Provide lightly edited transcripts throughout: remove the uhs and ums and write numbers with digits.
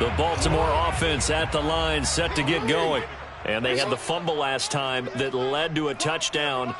The Baltimore offense at the line, set to get going. And they had the fumble last time that led to a touchdown.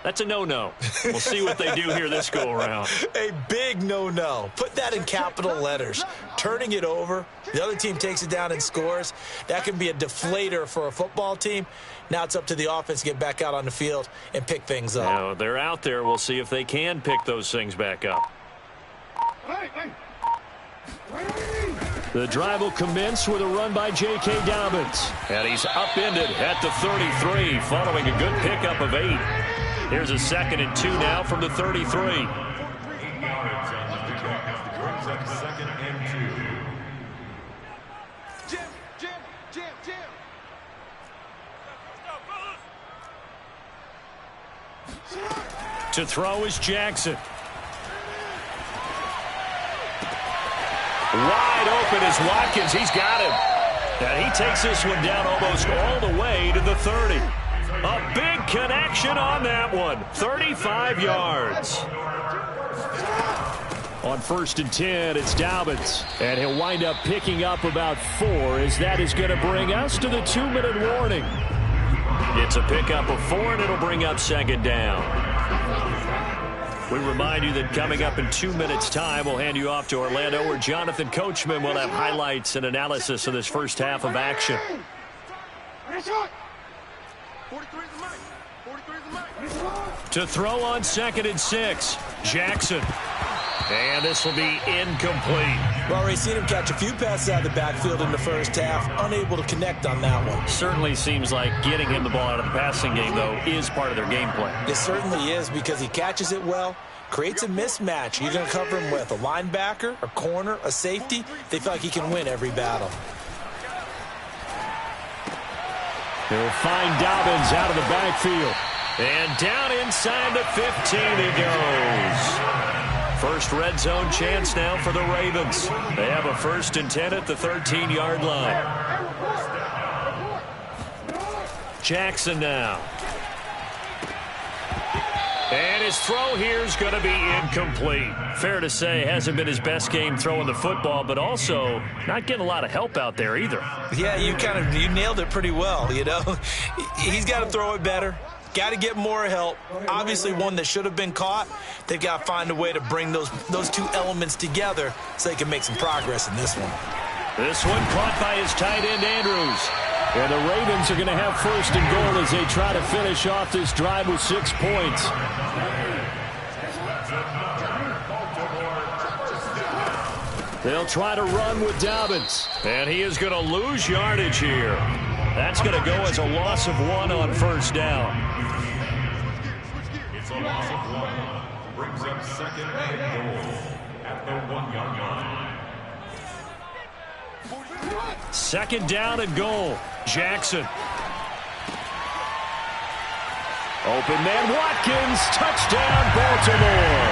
That's a no-no. We'll see what they do here this go-around. A big no-no. Put that in capital letters. Turning it over, the other team takes it down and scores. That can be a deflator for a football team. Now it's up to the offense to get back out on the field and pick things up. Now, they're out there. We'll see if they can pick those things back up. The drive will commence with a run by J.K. Dobbins. And he's upended at the 33 following a good pickup of 8. Here's a 2nd and 2 now from the 33. To throw is Jackson. Wide open is Watkins. He's got him. And he takes this one down almost all the way to the 30. A big connection on that one. 35 yards. On 1st and 10, it's Dobbins. And he'll wind up picking up about 4 as that is going to bring us to the 2-minute warning. It's a pickup of 4, and it'll bring up 2nd down. We remind you that coming up in 2 minutes' time, we'll hand you off to Orlando, where Jonathan Coachman will have highlights and analysis of this first half of action. To throw on 2nd and 6, Jackson. And this will be incomplete. Well, already seen him catch a few passes out of the backfield in the first half. Unable to connect on that one. Certainly seems like getting him the ball out of the passing game, though, is part of their game plan. It certainly is, because he catches it well, creates a mismatch. You're going to cover him with a linebacker, a corner, a safety. They feel like he can win every battle. He'll find Dobbins out of the backfield. And down inside the 15 he goes. First red zone chance now for the Ravens. They have a 1st and 10 at the 13-yard line. Jackson now. And his throw here is going to be incomplete. Fair to say, hasn't been his best game throwing the football, but also not getting a lot of help out there either. Yeah, you nailed it pretty well, you know. He's got to throw it better. Got to get more help. Obviously one that should have been caught. They've got to find a way to bring those two elements together so they can make some progress in this one. This one caught by his tight end, Andrews. And the Ravens are going to have 1st and goal as they try to finish off this drive with 6 points. They'll try to run with Dobbins. And he is going to lose yardage here. That's going to go as a loss of 1 on 1st down. It's a loss of 1. Brings up 2nd and goal at the 1-yard line. 2nd down and goal. Jackson. Open man Watkins. Touchdown Baltimore.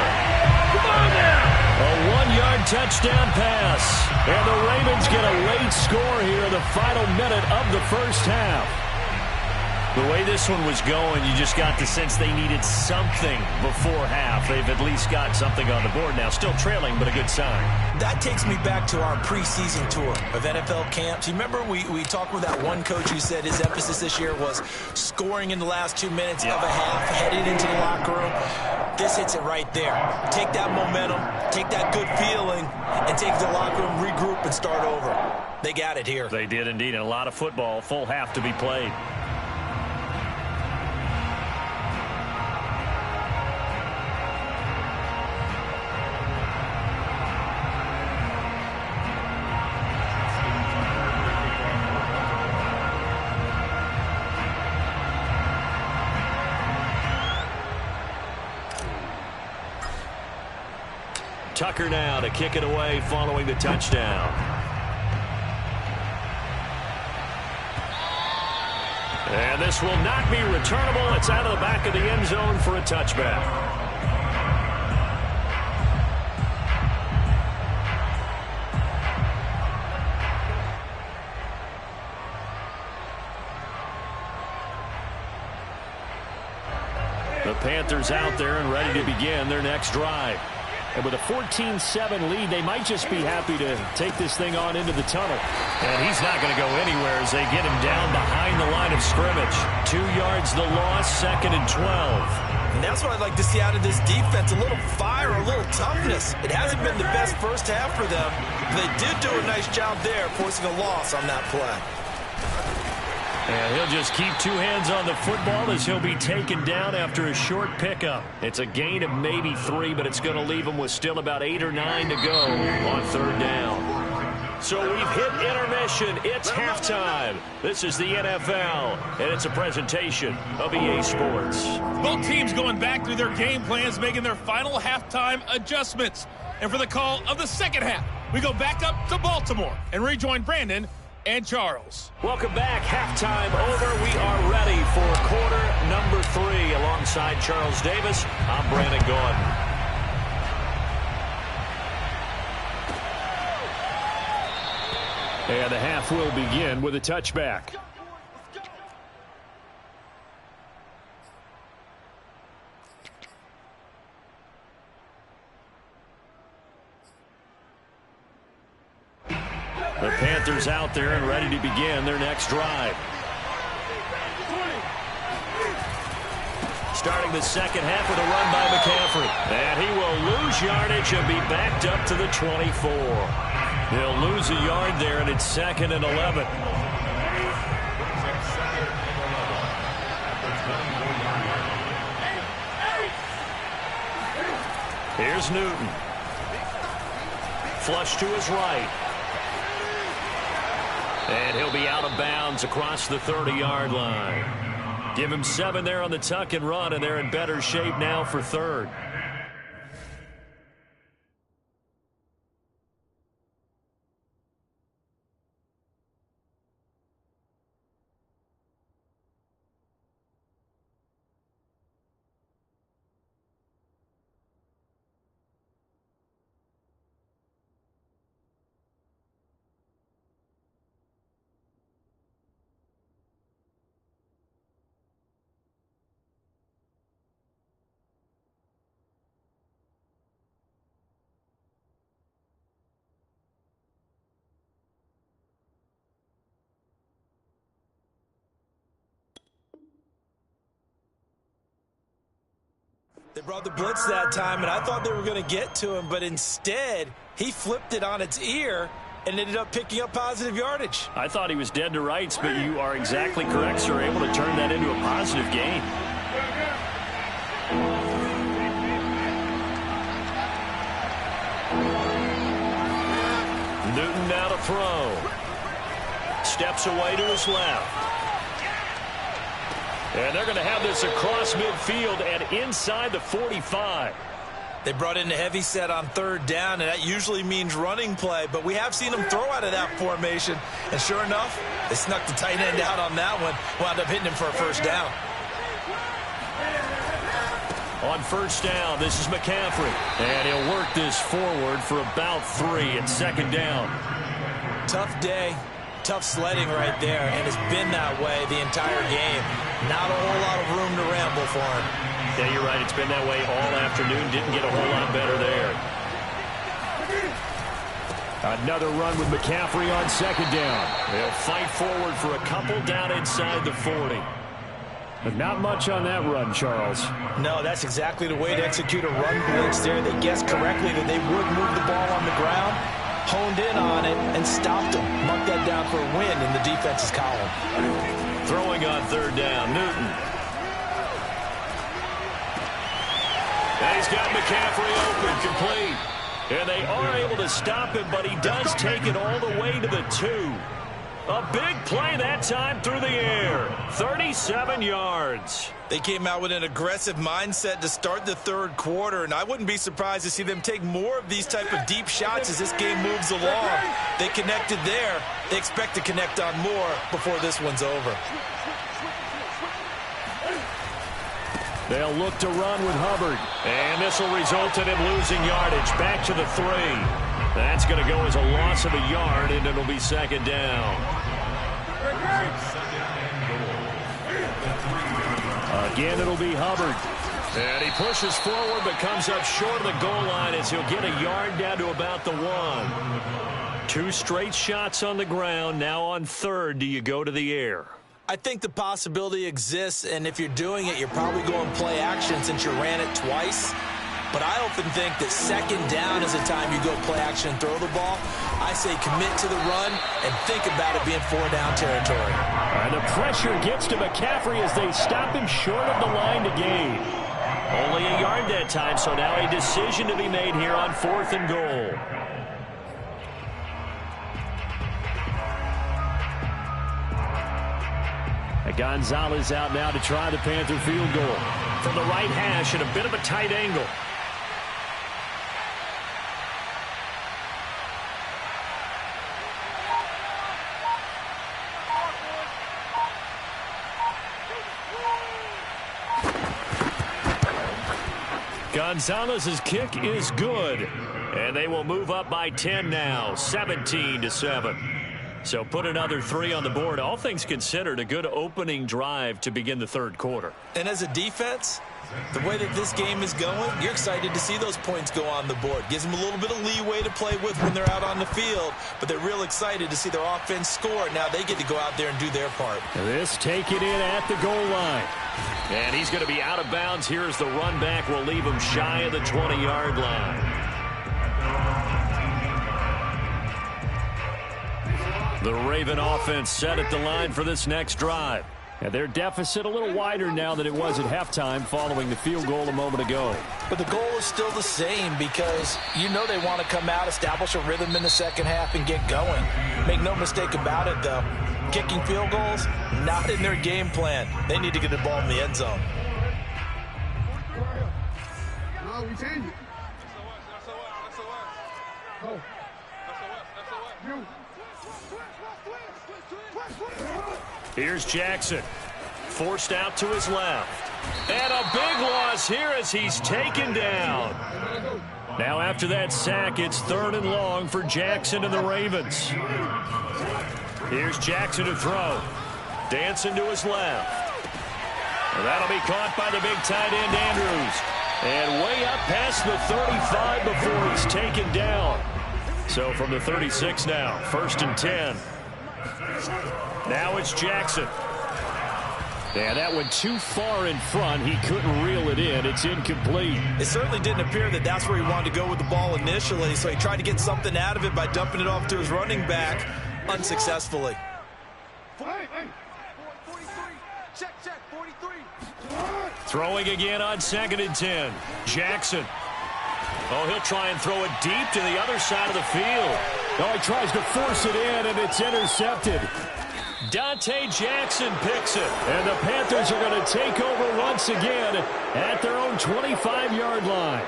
Come on now. A 1-yard touchdown pass. And the Ravens get a late score here in the final minute of the first half. The way this one was going, you just got the sense they needed something before half. They've at least got something on the board now. Still trailing, but a good sign. That takes me back to our preseason tour of NFL camps. You remember we talked with that one coach who said his emphasis this year was scoring in the last 2 minutes of a half, heading into the locker room. This hits it right there. Take that momentum, take that good feeling, and take the locker room, regroup, and start over. They got it here. They did indeed, and a lot of football, full half to be played. Tucker now to kick it away following the touchdown. And this will not be returnable. It's out of the back of the end zone for a touchback. The Panthers out there and ready to begin their next drive. And with a 14-7 lead, they might just be happy to take this thing on into the tunnel. And he's not going to go anywhere as they get him down behind the line of scrimmage. 2 yards the loss, 2nd and 12. And that's what I'd like to see out of this defense, a little fire, a little toughness. It hasn't been the best first half for them. They did do a nice job there, forcing a loss on that play. And he'll just keep 2 hands on the football as he'll be taken down after a short pickup. It's a gain of maybe 3, but it's going to leave him with still about 8 or 9 to go on 3rd down. So we've hit intermission. It's halftime. This is the NFL, and it's a presentation of EA Sports. Both teams going back through their game plans, making their final halftime adjustments. And for the call of the second half, we go back up to Baltimore and rejoin Brandon and Charles. Welcome back. Halftime over. We are ready for quarter number 3. Alongside Charles Davis, I'm Brandon Gaudin. And the half will begin with a touchback. The Panthers out there and ready to begin their next drive. Starting the second half with a run by McCaffrey. And he will lose yardage and be backed up to the 24. He'll lose a yard there, and it's 2nd and 11. Here's Newton. Flush to his right. And he'll be out of bounds across the 30-yard line. Give him 7 there on the tuck and run, and they're in better shape now for 3rd. They brought the blitz that time, and I thought they were going to get to him, but instead, he flipped it on its ear and ended up picking up positive yardage. I thought he was dead to rights, but you are exactly correct, sir. Able to turn that into a positive gain. Newton now to throw. Steps away to his left. And they're going to have this across midfield and inside the 45. They brought in a heavy set on 3rd down, and that usually means running play, but we have seen them throw out of that formation. And sure enough, they snuck the tight end out on that one, wound up hitting him for a 1st down. On 1st down, this is McCaffrey. And he'll work this forward for about 3 at 2nd down. Tough day. Tough sledding right there, and it's been that way the entire game. Not a whole lot of room to ramble for him. Yeah, you're right. It's been that way all afternoon. Didn't get a whole lot better there. Another run with McCaffrey on 2nd down. They'll fight forward for a couple down inside the 40. But not much on that run, Charles. No, that's exactly the way to execute a run blitz there. They guessed correctly that they would move the ball on the ground, honed in on it, and stopped them. Marked that down for a win in the defense's column. Throwing on 3rd down, Newton. And he's got McCaffrey open, complete. And they are able to stop him, but he does take it all the way to the 2. A big play that time through the air. 37 yards. They came out with an aggressive mindset to start the 3rd quarter, and I wouldn't be surprised to see them take more of these type of deep shots as this game moves along. They connected there. They expect to connect on more before this one's over. They'll look to run with Hubbard. And this will result in him losing yardage. Back to the 3. That's going to go as a loss of a yard, and it'll be 2nd down. Again, it'll be Hubbard. And he pushes forward but comes up short of the goal line as he'll get a yard down to about the 1. 2 straight shots on the ground. Now on third, do you go to the air? I think the possibility exists, and if you're doing it, you're probably going play action since you ran it twice. But I often think that second down is the time you go play action and throw the ball. I say commit to the run and think about it being 4-down territory. And the pressure gets to McCaffrey as they stop him short of the line to gain. Only a yard that time, so now a decision to be made here on 4th and goal. Gonzalez out now to try the Panther field goal. From the right hash at a bit of a tight angle. Gonzalez's kick is good. And they will move up by 10 now, 17-7. So put another 3 on the board. All things considered, a good opening drive to begin the third quarter. And as a defense, the way that this game is going, you're excited to see those points go on the board. Gives them a little bit of leeway to play with when they're out on the field, but they're real excited to see their offense score. Now they get to go out there and do their part. This taken in at the goal line. And he's going to be out of bounds. Here's the run back. We'll leave him shy of the 20-yard line. The Raven offense set at the line for this next drive. And their deficit a little wider now than it was at halftime following the field goal a moment ago. But the goal is still the same because you know they want to come out, establish a rhythm in the second half, and get going. Make no mistake about it, though. Kicking field goals, not in their game plan. They need to get the ball in the end zone. No, we change it. Here's Jackson. Forced out to his left. And a big loss here as he's taken down. Now after that sack, it's 3rd and long for Jackson and the Ravens. Here's Jackson to throw. Dancing to his left. And that'll be caught by the big tight end Andrews. And way up past the 35 before he's taken down. So from the 36 now, 1st and 10. Now it's Jackson. Yeah, that went too far in front. He couldn't reel it in. It's incomplete. It certainly didn't appear that that's where he wanted to go with the ball initially, so he tried to get something out of it by dumping it off to his running back unsuccessfully. Hey, 43. Check, 43. Throwing again on 2nd and 10. Jackson. Oh, he'll try and throw it deep to the other side of the field. Oh, he tries to force it in, and it's intercepted. Dante Jackson picks it. And the Panthers are going to take over once again at their own 25-yard line.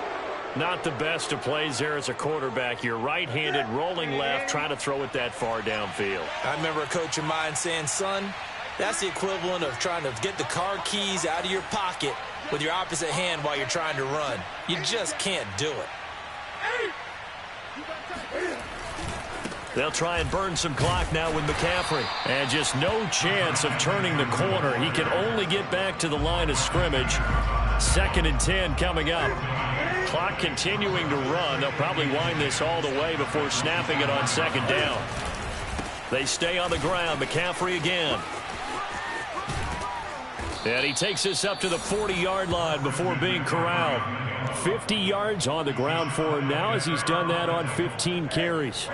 Not the best of plays there as a quarterback. You're right-handed, rolling left, trying to throw it that far downfield. I remember a coach of mine saying, son, that's the equivalent of trying to get the car keys out of your pocket with your opposite hand while you're trying to run. You just can't do it. They'll try and burn some clock now with McCaffrey. And just no chance of turning the corner. He can only get back to the line of scrimmage. 2nd and 10 coming up. Clock continuing to run. They'll probably wind this all the way before snapping it on 2nd down. They stay on the ground. McCaffrey again. And he takes this up to the 40-yard line before being corralled. 50 yards on the ground for him now as he's done that on 15 carries.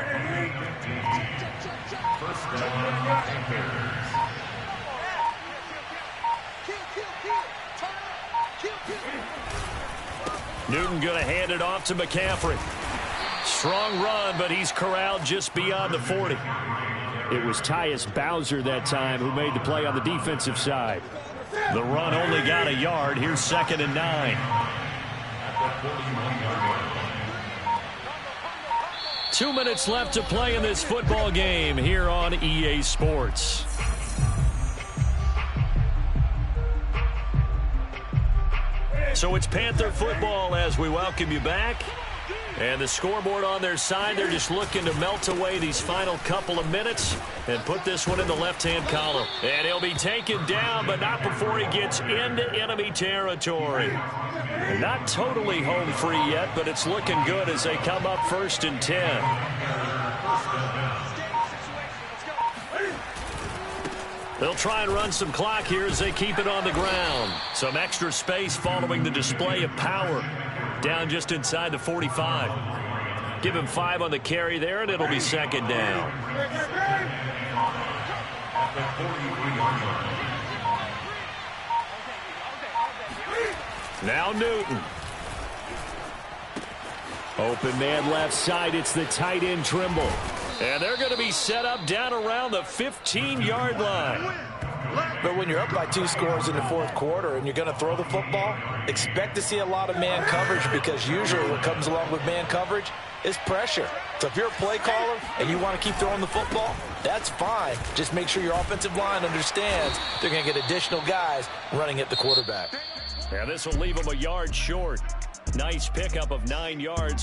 Newton going to hand it off to McCaffrey. Strong run, but he's corralled just beyond the 40. It was Tyus Bowser that time who made the play on the defensive side. The run only got a yard. Here's 2nd and 9. 2 minutes left to play in this football game here on EA Sports. So it's Panther football as we welcome you back. And the scoreboard on their side, they're just looking to melt away these final couple of minutes and put this one in the left-hand column. And he'll be taken down, but not before he gets into enemy territory. And not totally home free yet, but it's looking good as they come up 1st and 10. They'll try and run some clock here as they keep it on the ground. Some extra space following the display of power. Down just inside the 45. Give him 5 on the carry there, and it'll be 2nd down. Now Newton. Open man left side. It's the tight end Trimble. And they're going to be set up down around the 15-yard line. But when you're up by 2 scores in the 4th quarter and you're going to throw the football, expect to see a lot of man coverage, because usually what comes along with man coverage is pressure. So if you're a play caller and you want to keep throwing the football, that's fine. Just make sure your offensive line understands they're going to get additional guys running at the quarterback. Yeah, this will leave them a yard short. Nice pickup of 9 yards.